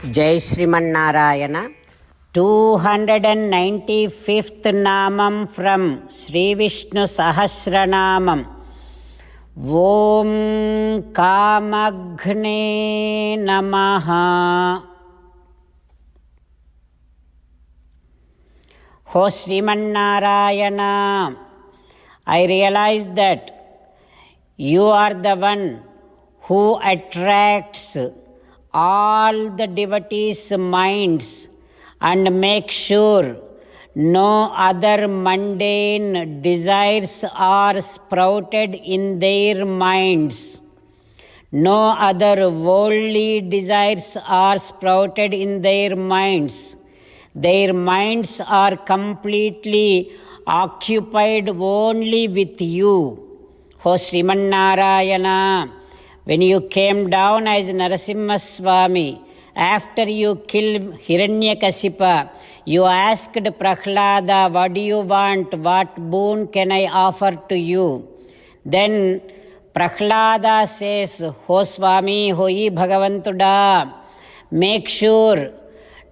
Jai Srimannarayana. 295th Namam from Sri Vishnu Sahasranamam. Om Kamaghne Namaha. Ho Srimannarayana, I realize that you are the one who attracts all the devotees' minds and make sure no other mundane desires are sprouted in their minds. No other worldly desires are sprouted in their minds. Their minds are completely occupied only with you. O Srimannarayana, when you came down as Narasimha Swami, after you killed Hiranyakasipa, you asked Prahlada, what do you want? What boon can I offer to you? Then Prahlada says, Ho Swami, Hoi Bhagavantuda, make sure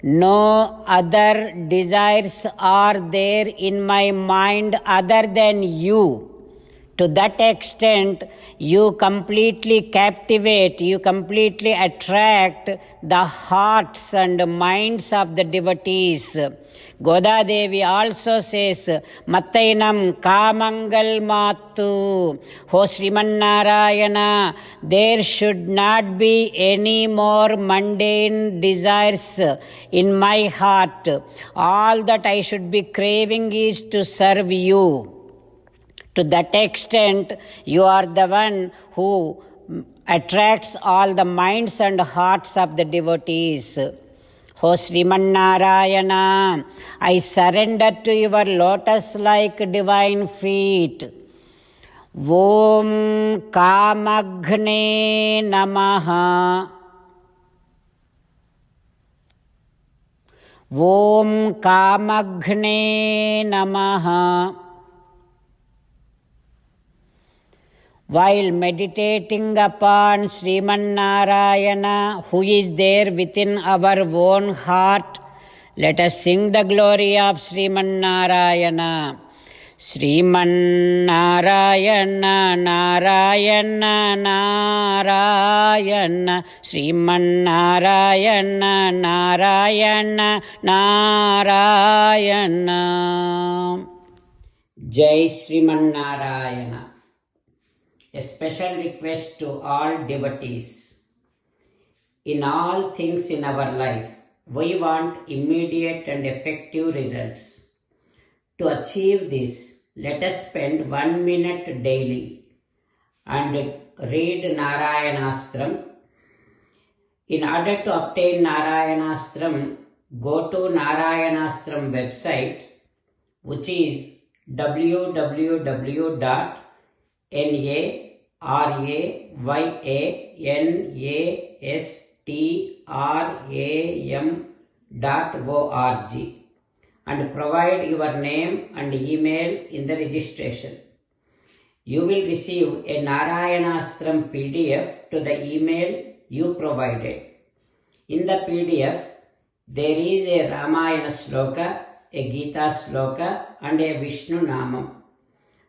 no other desires are there in my mind other than you. To that extent, you completely captivate, you completely attract the hearts and minds of the devotees. Goda Devi also says, Mattainam Kamangal Matu. Ho Srimannarayana, there should not be any more mundane desires in my heart. All that I should be craving is to serve you. To that extent, you are the one who attracts all the minds and hearts of the devotees. O Srimannarayana, I surrender to your lotus-like divine feet. Om Kamaghne Namaha. Om Kamaghne Namaha. While meditating upon Srimannarayana, who is there within our own heart, let us sing the glory of Srimannarayana. Srimannarayana, Narayana, Narayana, Srimannarayana, Narayana, Narayana. Jai Srimannarayana. A special request to all devotees. In all things in our life, we want immediate and effective results. To achieve this, let us spend 1 minute daily and read Narayanastram. In order to obtain Narayanastram, go to Narayanastram website, which is www.narayanaastram.org and provide your name and email in the registration. You will receive a Narayanastram PDF to the email you provided. In the PDF, there is a Ramayana Sloka, a Gita Sloka and a Vishnu Namam.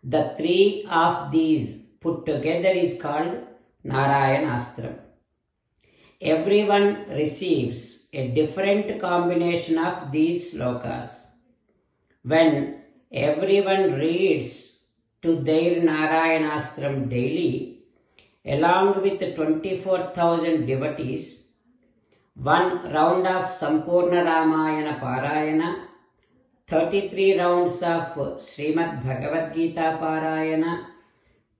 The three of these put together is called Narayanastram. Everyone receives a different combination of these slokas. When everyone reads to their Narayanastram daily, along with 24,000 devotees, one round of Sampurna Ramayana Parayana, 33 rounds of Srimad Bhagavad Gita Parayana,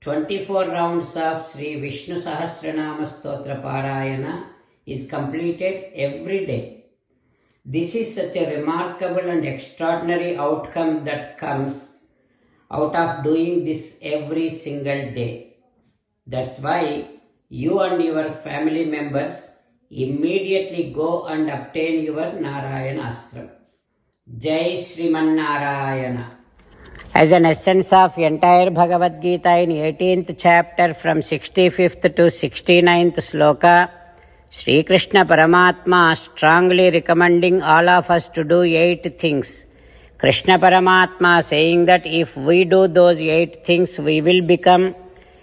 24 rounds of Sri Vishnu Sahasranama Stotra Parayana is completed every day. This is such a remarkable and extraordinary outcome that comes out of doing this every single day. That's why you and your family members immediately go and obtain your Narayanastram. Jai Srimannarayana. As an essence of entire Bhagavad Gita in 18th chapter from 65th to 69th sloka, Sri Krishna Paramatma strongly recommending all of us to do 8 things. Krishna Paramatma saying that if we do those 8 things, we will become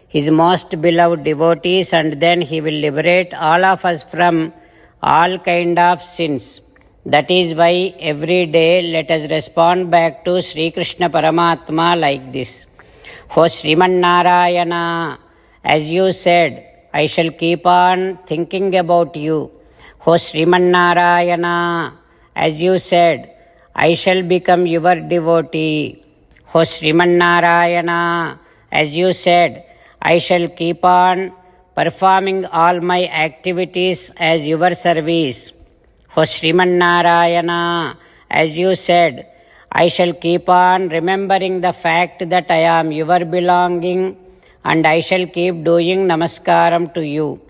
his most beloved devotees, and then he will liberate all of us from all kind of sins. That is why every day let us respond back to Sri Krishna Paramatma like this. O Sriman Narayana, as you said, I shall keep on thinking about you. O Sriman Narayana, as you said, I shall become your devotee. O Sriman Narayana, as you said, I shall keep on performing all my activities as your service. O Sriman Narayana, as you said, I shall keep on remembering the fact that I am your belonging, and I shall keep doing namaskaram to you.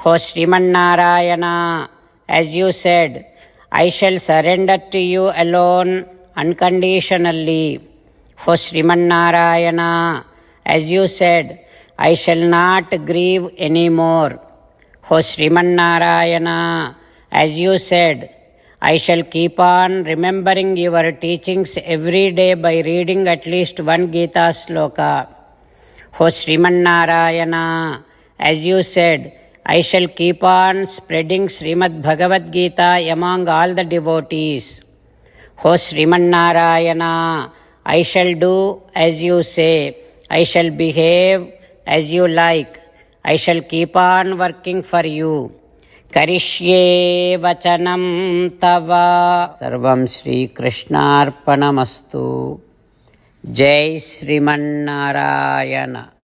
O Sriman Narayana, as you said, I shall surrender to you alone unconditionally. O Sriman Narayana, as you said, I shall not grieve anymore. O Sriman Narayana, as you said, I shall keep on remembering your teachings every day by reading at least one Gita sloka. O Sriman Narayana, as you said, I shall keep on spreading Srimad Bhagavad Gita among all the devotees. O Sriman Narayana, I shall do as you say. I shall behave as you like. I shall keep on working for you. Karishye vachanam tava. Sarvam Shri Krishnarpanamastu. Jai Sriman Narayana.